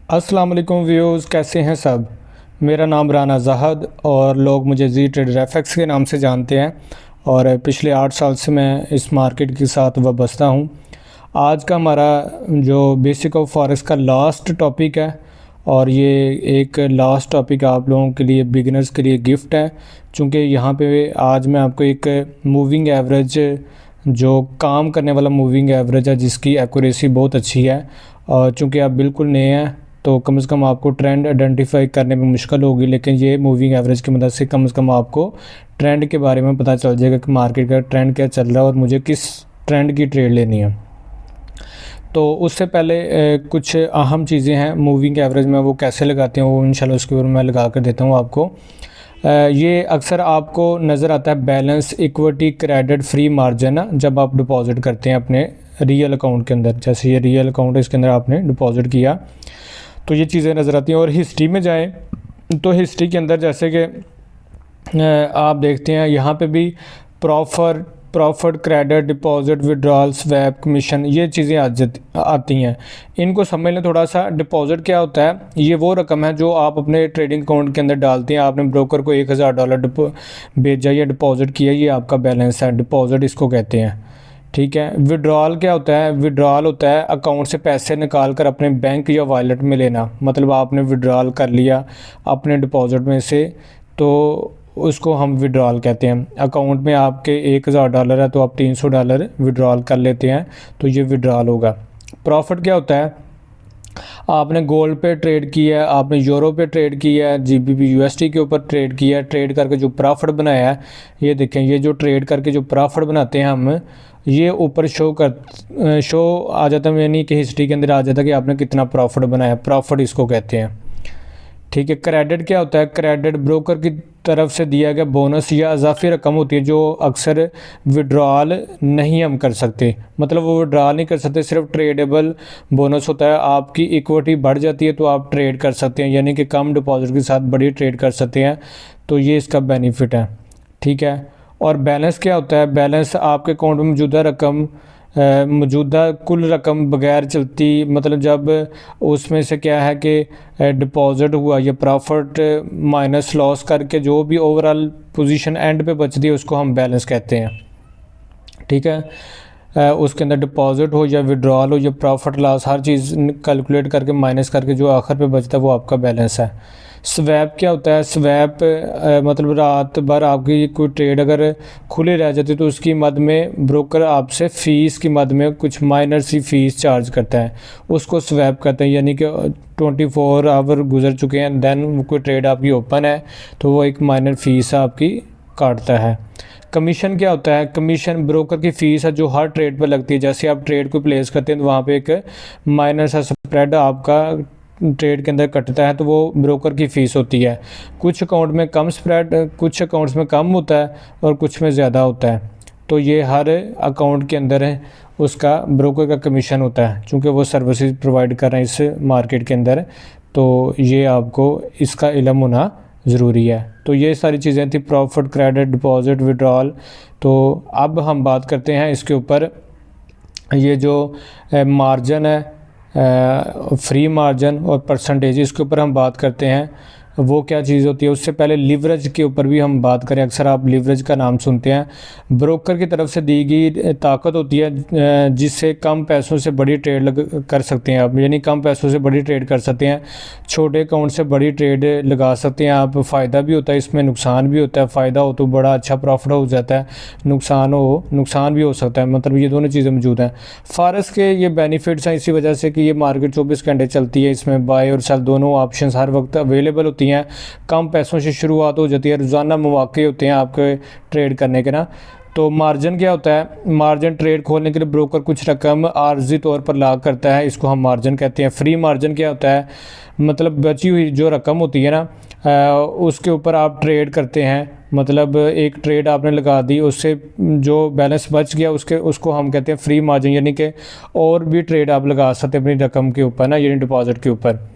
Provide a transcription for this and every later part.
अस्सलाम वालेकुम व्यूज़, कैसे हैं सब। मेरा नाम राना जहद और लोग मुझे जी ट्रेडर एफएक्स के नाम से जानते हैं और पिछले 8 साल से मैं इस मार्केट के साथ वाबस्ता हूँ। आज का हमारा जो बेसिक ऑफ फॉरेक्स का लास्ट टॉपिक है और ये एक लास्ट टॉपिक आप लोगों के लिए, बिगिनर्स के लिए गिफ्ट है, चूँकि यहाँ पे आज मैं आपको एक मूविंग एवरेज, जो काम करने वाला मूविंग एवरेज है जिसकी एक्यूरेसी बहुत अच्छी है, और चूँकि आप बिल्कुल नए हैं तो कम से कम आपको ट्रेंड आइडेंटिफाई करने में मुश्किल होगी, लेकिन ये मूविंग एवरेज की मदद से कम आपको ट्रेंड के बारे में पता चल जाएगा कि मार्केट का ट्रेंड क्या चल रहा है और मुझे किस ट्रेंड की ट्रेड लेनी है। तो उससे पहले कुछ अहम चीज़ें हैं मूविंग एवरेज में, वो कैसे लगाते हैं वो इंशाल्लाह उसके ऊपर मैं लगा कर देता हूँ आपको। ये अक्सर आपको नज़र आता है balance equity credit free margin, जब आप डिपॉजिट करते हैं अपने रियल अकाउंट के अंदर। जैसे ये रियल अकाउंट है, इसके अंदर आपने डिपॉजिट किया तो ये चीज़ें नज़र आती हैं। और हिस्ट्री में जाएं तो हिस्ट्री के अंदर जैसे कि आप देखते हैं यहाँ पे भी profit credit deposit withdrawal swap commission, ये चीज़ें आती हैं। इनको समझ लें थोड़ा सा। डिपॉजिट क्या होता है? ये वो रकम है जो आप अपने ट्रेडिंग अकाउंट के अंदर डालते हैं। आपने ब्रोकर को $1000 भेजा या डिपॉजिट किया, ये आपका बैलेंस है, डिपॉजिट इसको कहते हैं। ठीक है। विड्रॉल क्या होता है? विड्रॉल होता है अकाउंट से पैसे निकाल कर अपने बैंक या वॉलेट में लेना। मतलब आपने विड्रॉल कर लिया अपने डिपॉजिट में से, तो उसको हम विड्रॉल कहते हैं। अकाउंट में आपके $1000 है तो आप $300 विड्रॉल कर लेते हैं, तो ये विड्रॉल होगा। प्रॉफिट क्या होता है? आपने गोल्ड पे ट्रेड किया है, आपने यूरो पे ट्रेड किया है, जीबीपी यूएसडी के ऊपर ट्रेड किया है, ट्रेड करके जो प्रॉफिट बनाया है, ये देखें, ये जो ट्रेड करके जो प्रॉफिट बनाते हैं हम, ये ऊपर शो आ जाता है, यानी कि हिस्ट्री के अंदर आ जाता है कि आपने कितना प्रॉफिट बनाया। प्रॉफिट इसको कहते हैं। ठीक है। क्रेडिट क्या होता है? क्रेडिट ब्रोकर की तरफ से दिया गया बोनस या इजाफी रकम होती है जो अक्सर विड्रॉल नहीं हम कर सकते। मतलब वो विड्रॉल नहीं कर सकते, सिर्फ ट्रेडेबल बोनस होता है। आपकी इक्विटी बढ़ जाती है तो आप ट्रेड कर सकते हैं, यानी कि कम डिपॉजिट के साथ बड़ी ट्रेड कर सकते हैं, तो ये इसका बेनिफिट है। ठीक है। और बैलेंस क्या होता है? बैलेंस आपके अकाउंट में मौजूदा रकम, मौजूदा कुल रकम बगैर चलती, मतलब जब उसमें से क्या है कि डिपॉजिट हुआ या प्रॉफिट माइनस लॉस करके जो भी ओवरऑल पोजीशन एंड पे बचती है उसको हम बैलेंस कहते हैं। ठीक है। उसके अंदर डिपॉजिट हो या विड्रॉल हो या प्रॉफिट लॉस, हर चीज़ कैलकुलेट करके माइनस करके जो आखिर पे बचता है वो आपका बैलेंस है। स्वैप क्या होता है? स्वैप मतलब रात भर आपकी कोई ट्रेड अगर खुली रह जाती है तो उसकी मद में ब्रोकर आपसे फ़ीस की मद में कुछ माइनर सी फ़ीस चार्ज करता है, उसको स्वैप कहते हैं। यानी कि 24 आवर गुजर चुके हैं, दैन कोई ट्रेड आपकी ओपन है तो वो एक माइनर फ़ीस आपकी काटता है। कमीशन क्या होता है? कमीशन ब्रोकर की फ़ीस है जो हर ट्रेड पर लगती है। जैसे आप ट्रेड को प्लेस करते हैं तो वहाँ पे एक माइनर सा स्प्रेड आपका ट्रेड के अंदर कटता है, तो वो ब्रोकर की फ़ीस होती है। कुछ अकाउंट में कम स्प्रेड, कुछ अकाउंट्स में कम होता है और कुछ में ज़्यादा होता है, तो ये हर अकाउंट के अंदर है उसका ब्रोकर का कमीशन होता है, क्योंकि वो सर्विसेज प्रोवाइड कर रहे हैं इस मार्केट के अंदर, तो ये आपको इसका इल्म होना ज़रूरी है। तो ये सारी चीज़ें थी, प्रॉफिट क्रेडिट डिपॉजिट विड्रॉल। तो अब हम बात करते हैं इसके ऊपर, ये जो मार्जिन है, फ्री मार्जिन और परसेंटेज, इसके ऊपर हम बात करते हैं वो क्या चीज़ होती है। उससे पहले लिवरेज के ऊपर भी हम बात करें। अक्सर आप लिवरेज का नाम सुनते हैं। ब्रोकर की तरफ से दी गई ताकत होती है जिससे कम पैसों से बड़ी ट्रेड कर सकते हैं आप, यानी कम पैसों से बड़ी ट्रेड कर सकते हैं। छोटे अकाउंट से बड़ी ट्रेड लगा सकते हैं आप। फ़ायदा भी होता है इसमें, नुकसान भी होता है। फ़ायदा हो तो बड़ा अच्छा प्रॉफिट हो जाता है, नुकसान भी हो सकता है, मतलब ये दोनों चीज़ें मौजूद हैं। फॉरेक्स के ये बेनिफिट्स हैं इसी वजह से कि ये मार्केट 24 घंटे चलती है, इसमें बाय और सेल दोनों ऑप्शंस हर वक्त अवेलेबल होती हैं। कम पैसों से शुरुआत हो जाती है, रोज़ाना मौके होते हैं आपके ट्रेड करने के ना। तो मार्जिन क्या होता है? मार्जिन ट्रेड खोलने के लिए ब्रोकर कुछ रकम आर्जी तौर पर लाग करता है, इसको हम मार्जिन कहते हैं। फ्री मार्जिन क्या होता है? मतलब बची हुई जो रकम होती है ना, उसके ऊपर आप ट्रेड करते हैं। मतलब एक ट्रेड आपने लगा दी, उससे जो बैलेंस बच गया उसको हम कहते हैं फ्री मार्जिन, यानी कि और भी ट्रेड आप लगा सकते हैं अपनी रकम के ऊपर ना, यानी डिपॉजिट के ऊपर।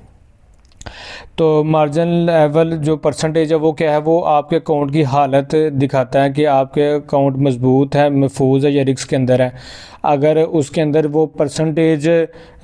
तो मार्जिन लेवल जो परसेंटेज है वो क्या है? वो आपके अकाउंट की हालत दिखाता है कि आपके अकाउंट मजबूत है, महफूज है या रिस्क के अंदर है। अगर उसके अंदर वो परसेंटेज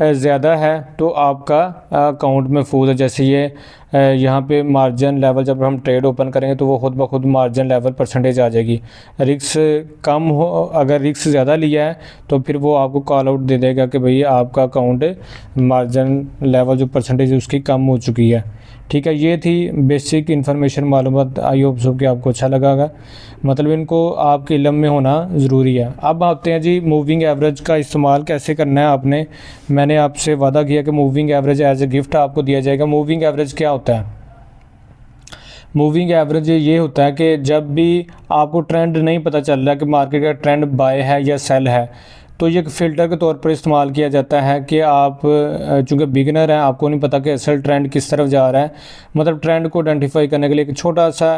ज़्यादा है तो आपका अकाउंट महफूज है। जैसे ये यहाँ पे मार्जिन लेवल जब हम ट्रेड ओपन करेंगे तो वो खुद ब खुद मार्जिन लेवल परसेंटेज आ जाएगी। रिस्क कम हो, अगर रिस्क ज़्यादा लिया है तो फिर वो आपको कॉल आउट दे देगा कि भाई आपका अकाउंट मार्जिन लेवल जो परसेंटेज है उसकी कम हो चुकी है। ठीक है, ये थी बेसिक इन्फॉर्मेशन मालूमात। आई होप सो कि आपको अच्छा लगा होगा, मतलब इनको आपके इल्म में होना ज़रूरी है। अब आते हैं जी मूविंग एवरेज का इस्तेमाल कैसे करना है आपने। मैंने आपसे वादा किया कि moving average as a gift आपको दिया जाएगा। मूविंग एवरेज क्या होता है? मूविंग एवरेज ये होता है कि जब भी आपको ट्रेंड नहीं पता चल रहा कि मार्केट का ट्रेंड बाय है या सेल है, तो ये एक फ़िल्टर के तौर पर इस्तेमाल किया जाता है कि आप चूँकि बिगिनर हैं, आपको नहीं पता कि असल ट्रेंड किस तरफ जा रहा है, मतलब ट्रेंड को आइडेंटिफाई करने के लिए एक छोटा सा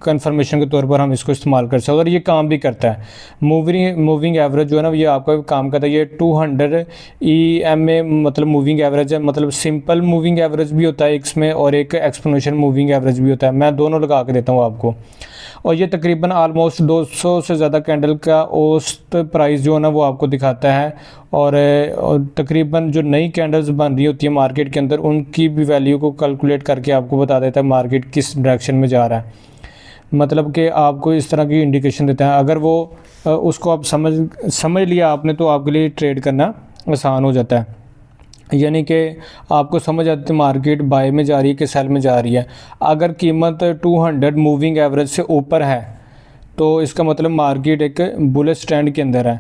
कंफर्मेशन के तौर पर हम इसको इस्तेमाल कर सकते हैं और ये काम भी करता है। मूविंग एवरेज जो है ना, ये आपका काम करता है। ये 200 EMA मतलब मूविंग एवरेज है, मतलब सिंपल मूविंग एवरेज भी होता है इसमें और एक एक्सपोनेंशियल मूविंग एवरेज भी होता है। मैं दोनों लगा के देता हूँ आपको। और ये तकरीबन आलमोस्ट 200 से ज़्यादा कैंडल का औसत प्राइस जो है ना वो आपको दिखाता है। और तकरीबन जो नई कैंडल्स बन रही होती है मार्केट के अंदर, उनकी भी वैल्यू को कैलकुलेट करके आपको बता देता है मार्केट किस डायरेक्शन में जा रहा है। मतलब कि आपको इस तरह की इंडिकेशन देता है। अगर वो उसको आप समझ लिया आपने तो आपके लिए ट्रेड करना आसान हो जाता है। यानी कि आपको समझ आती है मार्केट बाय में जा रही है कि सेल में जा रही है। अगर कीमत 200 मूविंग एवरेज से ऊपर है तो इसका मतलब मार्केट एक बुलिश ट्रेंड के अंदर है।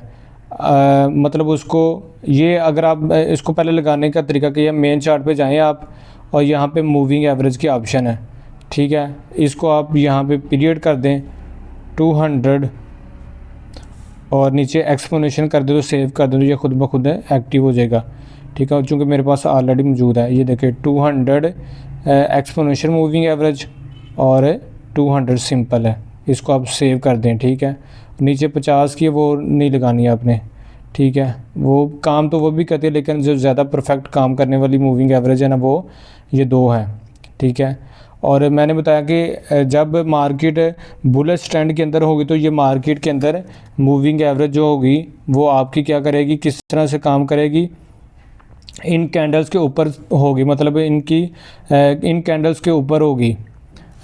मतलब उसको ये अगर आप इसको पहले लगाने का तरीका कि ये मेन चार्ट पे जाएं आप और यहाँ पे मूविंग एवरेज की ऑप्शन है। ठीक है, इसको आप यहाँ पे पीरियड कर दें 200 और नीचे एक्सपोनेंशियल कर दे तो सेव कर दे तो ये खुद ब खुद एक्टिव हो जाएगा। ठीक है, चूँकि मेरे पास ऑलरेडी मौजूद है। ये देखिए 200 एक्सपोनेंशियल मूविंग एवरेज और 200 सिंपल है, इसको आप सेव कर दें। ठीक है, नीचे 50 की वो नहीं लगानी है आपने। ठीक है, वो काम तो वो भी करती है लेकिन जो ज़्यादा परफेक्ट काम करने वाली मूविंग एवरेज है ना वो ये 2 है। ठीक है, और मैंने बताया कि जब मार्केट बुलिश ट्रेंड के अंदर होगी तो ये मार्केट के अंदर मूविंग एवरेज जो होगी वो आपकी क्या करेगी, किस तरह से काम करेगी, इन कैंडल्स के ऊपर होगी। मतलब इन कैंडल्स के ऊपर होगी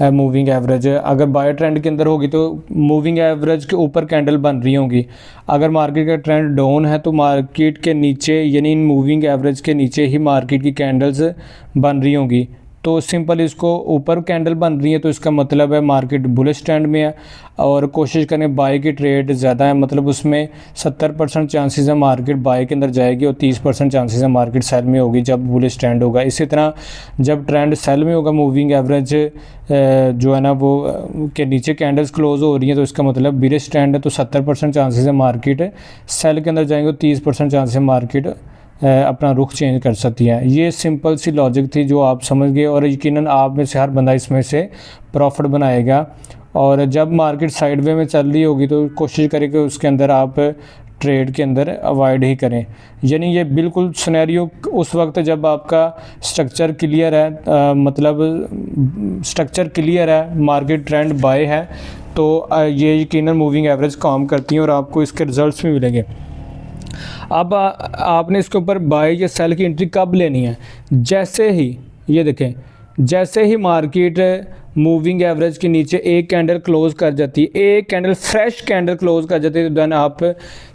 मूविंग एवरेज। अगर बाय ट्रेंड के अंदर होगी तो मूविंग एवरेज के ऊपर कैंडल बन रही होंगी। अगर मार्केट का ट्रेंड डाउन है तो मार्केट के नीचे यानी इन मूविंग एवरेज के नीचे ही मार्केट की कैंडल्स बन रही होंगी। तो सिंपल इसको ऊपर कैंडल बन रही है तो इसका मतलब है मार्केट बुलिश ट्रेंड में है। और कोशिश करें बाय की ट्रेड ज़्यादा है, मतलब उसमें 70% चांसेस है मार्केट बाय के अंदर जाएगी और 30% चांसेस है मार्केट सेल में होगी जब बुलिश ट्रेंड होगा। इसी तरह जब ट्रेंड सेल में होगा मूविंग एवरेज जो है ना वो के नीचे कैंडल्स क्लोज हो रही हैं तो इसका मतलब बुलिश ट्रेंड है तो 70% चांसेस है मार्केट सेल के अंदर जाएंगे और 30% चांसेस है मार्केट अपना रुख चेंज कर सकती है। ये सिंपल सी लॉजिक थी जो आप समझ गए और यकीनन आप में से हर बंदा इसमें से प्रॉफिट बनाएगा। और जब मार्केट साइडवे में चल रही होगी तो कोशिश करें कि उसके अंदर आप ट्रेड के अंदर अवॉइड ही करें। यानी ये बिल्कुल सिनेरियो उस वक्त जब आपका स्ट्रक्चर क्लियर है, मतलब स्ट्रक्चर क्लियर है, मार्केट ट्रेंड बाय है तो ये यकीनन मूविंग एवरेज काम करती हैं और आपको इसके रिज़ल्ट्स भी मिलेंगे। अब आपने इसके ऊपर बाय या सेल की एंट्री कब लेनी है? जैसे ही ये देखें, जैसे ही मार्केट मूविंग एवरेज के नीचे एक कैंडल क्लोज कर जाती है, एक कैंडल फ्रेश कैंडल क्लोज कर जाती है तो देन आप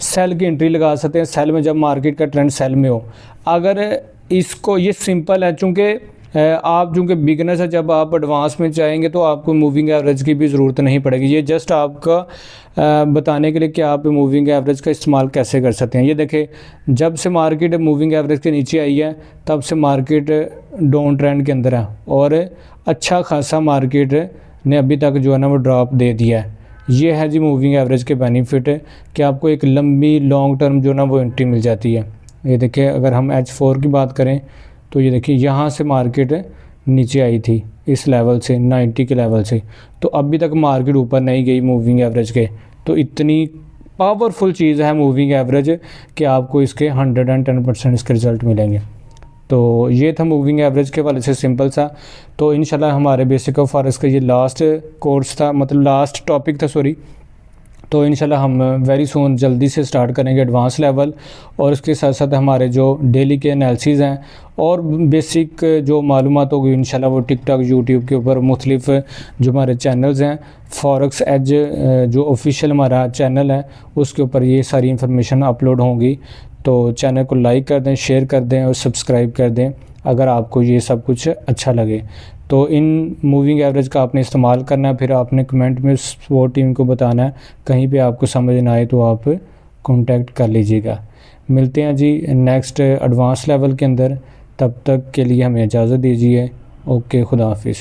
सेल की एंट्री लगा सकते हैं सेल में जब मार्केट का ट्रेंड सेल में हो। अगर इसको ये सिंपल है चूँकि आप चूँकि बिगनर्स है, जब आप एडवांस में चाहेंगे तो आपको मूविंग एवरेज की भी ज़रूरत नहीं पड़ेगी। ये जस्ट आपका बताने के लिए कि आप मूविंग एवरेज का इस्तेमाल कैसे कर सकते हैं। ये देखें, जब से मार्केट मूविंग एवरेज के नीचे आई है तब से मार्केट डाउन ट्रेंड के अंदर है और अच्छा खासा मार्केट ने अभी तक जो है ना वो ड्रॉप दे दिया है। ये है जी मूविंग एवरेज के बेनिफिट कि आपको एक लंबी लॉन्ग टर्म जो ना वो एंट्री मिल जाती है। ये देखिए, अगर हम H4 की बात करें तो ये देखिए यहाँ से मार्केट नीचे आई थी इस लेवल से 90 के लेवल से, तो अभी तक मार्केट ऊपर नहीं गई मूविंग एवरेज के। तो इतनी पावरफुल चीज़ है मूविंग एवरेज कि आपको इसके 110% इसके रिज़ल्ट मिलेंगे। तो ये था मूविंग एवरेज के वाले से सिंपल सा। तो इंशाल्लाह हमारे बेसिक ऑफ फॉरेक्स का ये लास्ट कोर्स था, मतलब लास्ट टॉपिक था, सॉरी। तो इंशाल्लाह हम वेरी सून जल्दी से स्टार्ट करेंगे एडवांस लेवल, और उसके साथ साथ हमारे जो डेली के एनालिसिस हैं और बेसिक जो मालूमात होगी इंशाल्लाह वो टिकटॉक यूट्यूब के ऊपर मुख्तलिफ जो हमारे चैनल्स हैं, फॉरेक्स एज जो ऑफिशियल हमारा चैनल है उसके ऊपर ये सारी इंफॉर्मेशन अपलोड होंगी। तो चैनल को लाइक कर दें, शेयर कर दें और सब्सक्राइब कर दें अगर आपको ये सब कुछ अच्छा लगे। तो इन मूविंग एवरेज का आपने इस्तेमाल करना है, फिर आपने कमेंट में सपोर्ट टीम को बताना है। कहीं पे आपको समझ ना आए तो आप कांटेक्ट कर लीजिएगा। मिलते हैं जी नेक्स्ट एडवांस लेवल के अंदर, तब तक के लिए हमें इजाज़त दीजिए। ओके, खुदा हाफिज़।